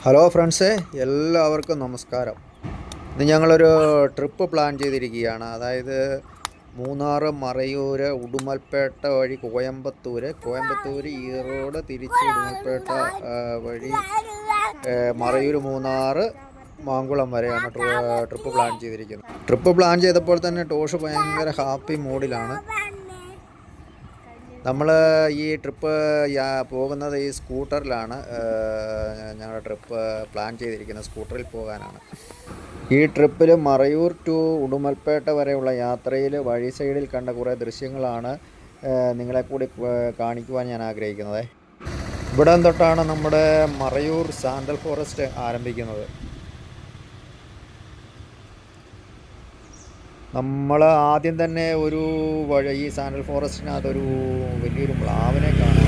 Hello ഫ്രണ്ട്സേ, എല്ലാവർക്കും നമസ്കാരം. ഇന്ന് ഞങ്ങളൊരു ട്രിപ്പ് പ്ലാൻ ചെയ്തിരിക്കുകയാണ്. അതായത് മൂന്നാർ, മറയൂർ, ഉടുമൽപേട്ട വഴി കോയമ്പത്തൂർ, ഈറോഡ്, തിരിച്ച് ഉടുമൽപേട്ട വഴി മറയൂർ, മൂന്നാർ, മാങ്കുളം വരെയാണ് ട്രിപ്പ് പ്ലാൻ ചെയ്തിരിക്കുന്നത്. ട്രിപ്പ് പ്ലാൻ ചെയ്തപ്പോൾ തന്നെ ടോഷ് ഭയങ്കര ഹാപ്പി മൂഡിലാണ്. നമ്മൾ ഈ ട്രിപ്പ് പോകുന്നത് ഈ സ്കൂട്ടറിലാണ്. ഞങ്ങളുടെ ട്രിപ്പ് പ്ലാൻ ചെയ്തിരിക്കുന്നത് സ്കൂട്ടറിൽ പോകാനാണ്. ഈ ട്രിപ്പിൽ മറയൂർ ടു ഉടുമൽപേട്ട വരെയുള്ള യാത്രയിൽ വഴി സൈഡിൽ കണ്ട കുറേ ദൃശ്യങ്ങളാണ് നിങ്ങളെ കൂടി കാണിക്കുവാൻ ഞാൻ ആഗ്രഹിക്കുന്നത്. ഇവിടെ തൊട്ടാണ് നമ്മുടെ മറയൂർ സാൻഡൽ ഫോറസ്റ്റ് ആരംഭിക്കുന്നത്. നമ്മൾ ആദ്യം തന്നെ ഒരു ഈ സാൻഡൽ ഫോറസ്റ്റിനകത്തൊരു വലിയൊരു മ്ലാവിനെ കാണാൻ.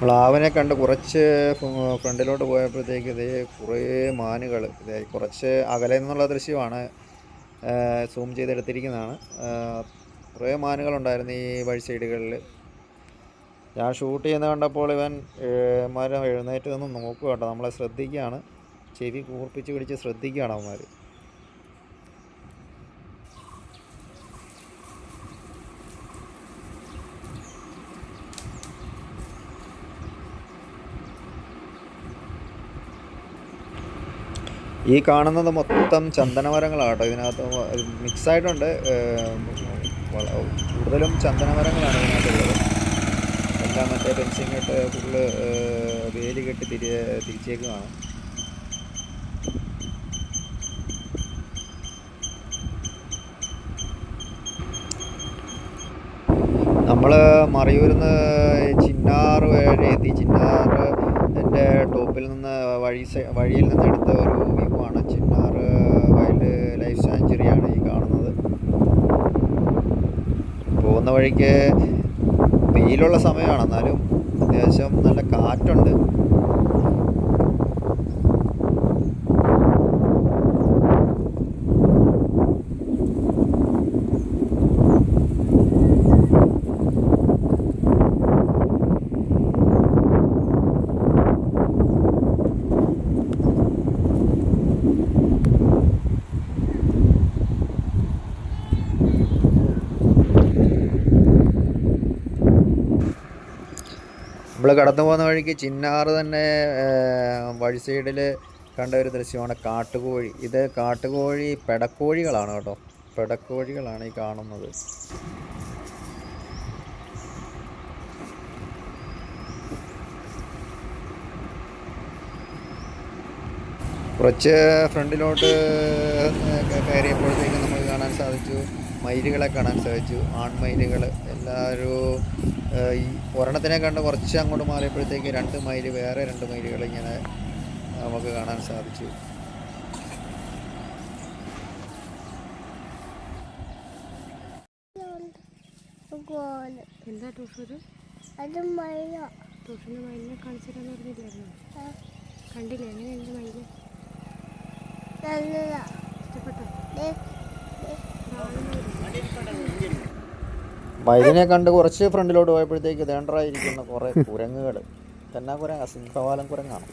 മ്ലാവിനെ കണ്ട് കുറച്ച് ഫ്രണ്ടിലോട്ട് പോയപ്പോഴത്തേക്ക് ഇതേ കുറേ മാനുകൾ, ഇതേ കുറച്ച് അകലെ നിന്നുള്ള ദൃശ്യമാണ്, സൂം ചെയ്തെടുത്തിരിക്കുന്നതാണ്. കുറേ മാനുകളുണ്ടായിരുന്നു ഈ വഴി സൈഡുകളിൽ. ഞാൻ ഷൂട്ട് ചെയ്യുന്ന കണ്ടപ്പോൾ ഇവൻ മരം എഴുന്നേറ്റ് നിന്ന് നോക്കുക കേട്ടോ, നമ്മളെ ശ്രദ്ധിക്കുകയാണ്, ചെവി കൂർപ്പിച്ച് പിടിച്ച് ശ്രദ്ധിക്കുകയാണ് അവന്മാർ. ഈ കാണുന്നത് മൊത്തം ചന്ദനമരങ്ങളാട്ടോ. ഇതിനകത്ത് മിക്സായിട്ടുണ്ട്, കൂടുതലും ചന്ദനമരങ്ങളാണ് ഇതിനകത്തുള്ളത്. എല്ലാം മറ്റേ ഫെൻസിങ് ഇട്ട് ഫുള്ള് വേലി കെട്ടി തിരിച്ചേക്കുകയാണ്. നമ്മൾ മറയൂരിൽ നിന്ന് ചിന്നാർ വഴി എത്തി. ചിന്നാർ എൻ്റെ ടോപ്പിൽ നിന്ന് വഴിയിൽ നിന്ന് എടുത്ത ഒരു വ്യൂ ആണ്. ചിന്നാർ വൈൽഡ് ലൈഫ് സാങ്ച്വറിയാണ് ഈ കാണുന്നത്. പോകുന്ന വഴിക്ക് വെയിലുള്ള സമയമാണ്, എന്നാലും അത്യാവശ്യം നല്ല കാറ്റുണ്ട്. നമ്മൾ കടന്നു പോകുന്ന വഴിക്ക് ചിന്നാർ തന്നെ വഴി സൈഡിൽ കണ്ട ഒരു ദൃശ്യമാണ് കാട്ടുകോഴി. ഇത് കാട്ടുകോഴി പെടക്കോഴികളാണ് കേട്ടോ, പെടക്കോഴികളാണ് ഈ കാണുന്നത്. കുറച്ച് ഫ്രണ്ടിലോട്ട് കയറിയപ്പോഴത്തേക്കും നമുക്ക് കാണാൻ സാധിച്ചു, മയിലുകളെ കാണാൻ സാധിച്ചു, ആൺമയിലുകൾ. എല്ലാവരും ഈ ഒരെണ്ണത്തിനെ കണ്ട് കുറച്ച് അങ്ങോട്ട് മാറിയപ്പോഴത്തേക്ക് വേറെ രണ്ട് മയിലുകൾ ഇങ്ങനെ നമുക്ക് കാണാൻ സാധിച്ചു. എന്താ ടൂഷൂര്? ടൂഷൂരിന് മയിലിനെ കാണിച്ചിട്ടാന്ന് പറഞ്ഞില്ലായിരുന്നു? കണ്ടില്ലേ? എങ്ങനെയുണ്ട് മയില്? ഇഷ്ടപ്പെട്ടോ? മയിലിനെ കണ്ട് കുറച്ച് ഫ്രണ്ടിലോട്ട് പോയപ്പോഴത്തേക്ക് ദേണ്ടറായിരിക്കുന്ന കുറേ കുരങ്ങുകൾ. തന്നെ കുരങ്ങ, സിംഹവാലം കുരങ്ങാണ്.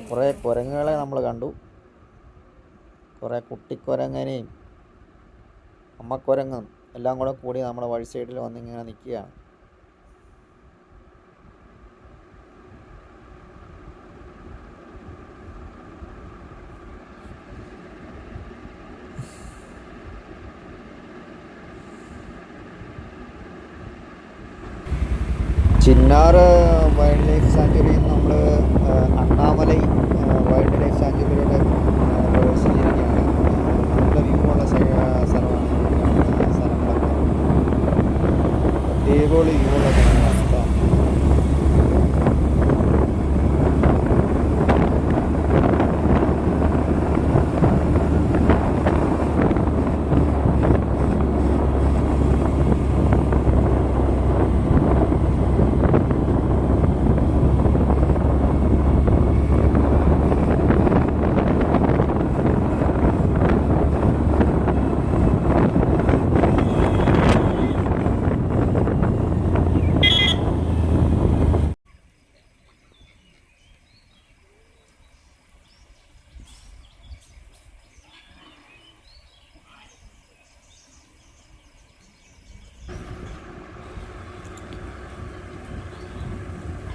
കുറേ കുരങ്ങുകളെ നമ്മൾ കണ്ടു. കുറേ കുട്ടിക്കുരങ്ങനെയും അമ്മക്കുരങ്ങും എല്ലാം കൂടി നമ്മുടെ വഴി സൈഡിൽ വന്നിങ്ങനെ നിൽക്കുകയാണ്. ചിന്നാർ വൈൽഡ് ലൈഫ് സാങ്ച്വറിയിൽ നമ്മൾ അണ്ണാമലൈ വൈൽഡ് ലൈഫ് സാങ്ച്വറിയുടെ പ്രവേശിച്ചിരിക്കുകയാണ്. നല്ല വ്യൂ ഉള്ള സ്ഥലമാണ്. സ്ഥലങ്ങളൊക്കെ അടിപൊളി വ്യൂ ഉള്ള സ്ഥലങ്ങളാണ് കേട്ടോ.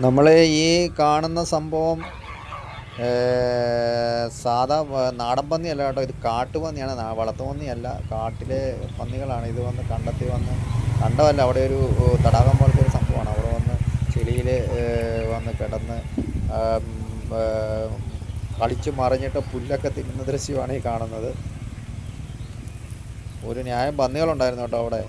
നമ്മൾ ഈ കാണുന്ന സംഭവം സാധാ നാടൻ പന്നിയല്ല കേട്ടോ, ഇത് കാട്ടുപന്നിയാണ്. വളർത്തുപന്നിയല്ല, കാട്ടിലെ പന്നികളാണ്. ഇത് വന്ന് കണ്ടെത്തി വന്ന് കണ്ടമല്ല, അവിടെ ഒരു തടാകം പോലത്തെ ഒരു സംഭവമാണ്. അവിടെ വന്ന് ചെളിയിൽ വന്ന് കിടന്ന് കളിച്ച് മറിഞ്ഞിട്ട് പുല്ലൊക്കെ തിന്നുന്ന ദൃശ്യമാണ് ഈ കാണുന്നത്. ഒരു ന്യായം പന്നികളുണ്ടായിരുന്നു കേട്ടോ അവിടെ.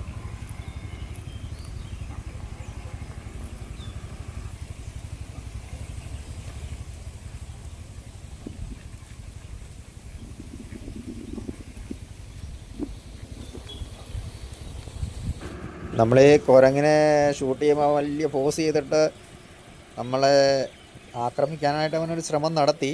നമ്മൾ ഈ കുരങ്ങിനെ ഷൂട്ട് ചെയ്യുമ്പോൾ വലിയ ഫോഴ്സ് ചെയ്തിട്ട് നമ്മളെ ആക്രമിക്കാനായിട്ട് അവനൊരു ശ്രമം നടത്തി.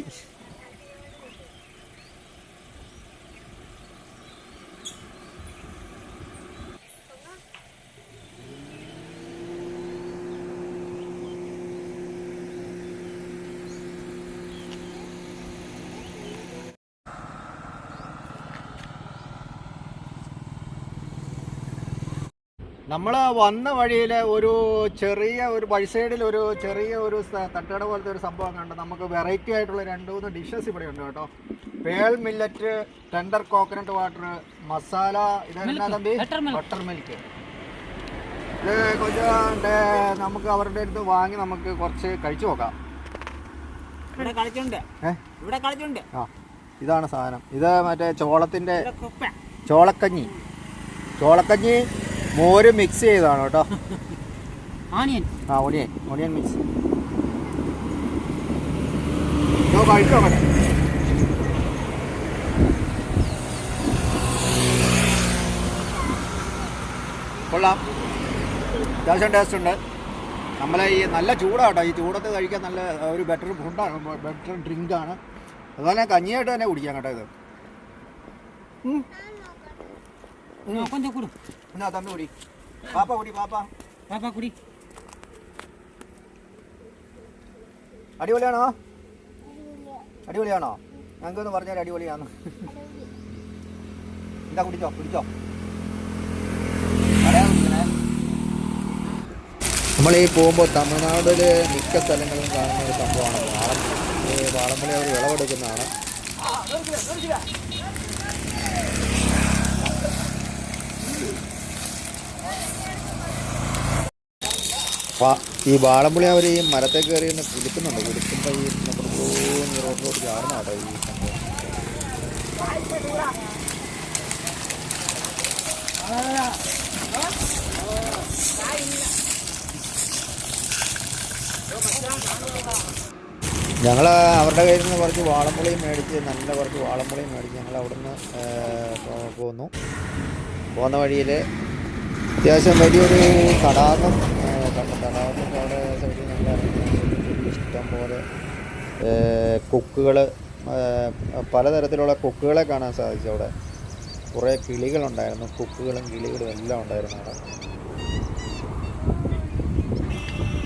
നമ്മൾ വന്ന വഴിയിൽ ഒരു ചെറിയ ഒരു വഴി സൈഡിൽ ഒരു ചെറിയ ഒരു തട്ടുകട പോലത്തെ ഒരു സംഭവം കണ്ട് നമുക്ക് വെറൈറ്റി ആയിട്ടുള്ള 2-3 ഡിഷസ് ഇവിടെ ഉണ്ട് കേട്ടോ. Pearl millet, tender coconut water, masala, ഇതെന്നാ തമ്പി? Butter milk. ഇത് கொஞ்சம் നമുക്ക് അവരുടെ അടുത്ത് വാങ്ങി നമുക്ക് കുറച്ച് കഴിച്ചു നോക്കാം. ആ, ഇതാണ് സാധനം. ഇത് മറ്റേ ചോളത്തിൻ്റെ ചോളക്കഞ്ഞി മോര് മിക്സ് ചെയ്തതാണ് കേട്ടോ. Onion mix. കഴിച്ചോ മറ്റേ കൊള്ളാം, അത്യാവശ്യം ടേസ്റ്റ് ഉണ്ട്. നമ്മളെ ഈ നല്ല ചൂടാട്ടോ, ഈ ചൂടത്ത് കഴിക്കാൻ നല്ല ഒരു ബെറ്റർ ഫുഡാണ്, ബെറ്റർ ഡ്രിങ്കാണ്. അതുപോലെ കഞ്ഞിയായിട്ട് തന്നെ കുടിക്കാം കേട്ടോ. ഇത് എന്നാ തമ്പി കുടി, പാപ്പ കുടി, പാപ്പ കുടി. അടിപൊളിയാണോ? ഞങ്ങൾക്കൊന്ന് പറഞ്ഞാൽ അടിപൊളിയാണോ? എന്താ കുടിച്ചോ. നമ്മൾ ഈ പോകുമ്പോൾ തമിഴ്നാട്ടിൽ മിക്ക സ്ഥലങ്ങളിലും കാണുന്ന ഒരു സംഭവമാണ് വാളമ്പുളി. അവർ വിളവെടുക്കുന്നതാണ്. ഈ വാളമ്പുളി അവർ ഈ മരത്തെ കയറി ഒന്ന് കുലുക്കുന്നുണ്ട്. കുലുക്കുമ്പോൾ ഈ നമ്മുടെ റോഡിലോട്ട് ചാടുന്ന കേട്ടോ ഈ സംഭവം. ഞങ്ങൾ അവരുടെ കയ്യിൽ നിന്ന് കുറച്ച് വാളമ്പുളിയും മേടിച്ച് ഞങ്ങൾ അവിടുന്ന് പോകുന്ന വഴിയിൽ അത്യാവശ്യം വലിയൊരു തടാകം തടാകത്തിൻ്റെ അവിടെ സൈഡിൽ നല്ല ഇഷ്ടം പോലെ കൊക്കുകൾ, പലതരത്തിലുള്ള കൊക്കുകളെ കാണാൻ സാധിച്ചു. അവിടെ കുറേ കിളികളുണ്ടായിരുന്നു, കൊക്കുകളും കിളികളും എല്ലാം ഉണ്ടായിരുന്നു അവിടെ.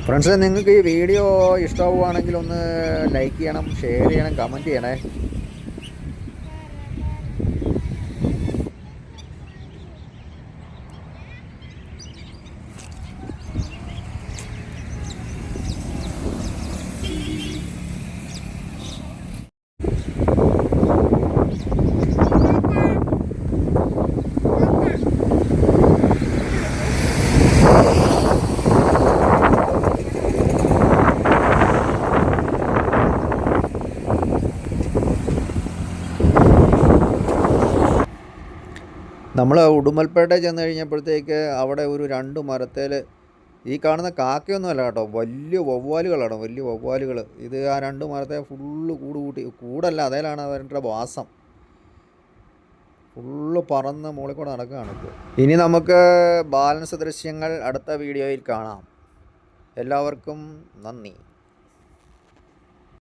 ഫ്രണ്ട്സ്, നിങ്ങൾക്ക് ഈ വീഡിയോ ഇഷ്ടമാവുകയാണെങ്കിൽ ഒന്ന് ലൈക്ക് ചെയ്യണം, ഷെയർ ചെയ്യണം, കമൻറ്റ് ചെയ്യണേ. നമ്മൾ ഉടുമൽപേട്ട ചെന്ന് കഴിഞ്ഞപ്പോഴത്തേക്ക് അവിടെ ഒരു 2 മരത്തേൽ ഈ കാണുന്ന കാക്കയൊന്നുമല്ല കേട്ടോ, വലിയ വവ്വാലുകൾ. ഇത് ആ 2 മരത്തെ ഫുള്ള് കൂടല്ല, അതേലാണ് അവരുടെ വാസം. ഫുള്ള് പറന്ന് മുകളിൽ കൂടെ നടക്കുകയാണ് ഇപ്പോൾ. ഇനി നമുക്ക് ബാലൻസ് ദൃശ്യങ്ങൾ അടുത്ത വീഡിയോയിൽ കാണാം. എല്ലാവർക്കും നന്ദി.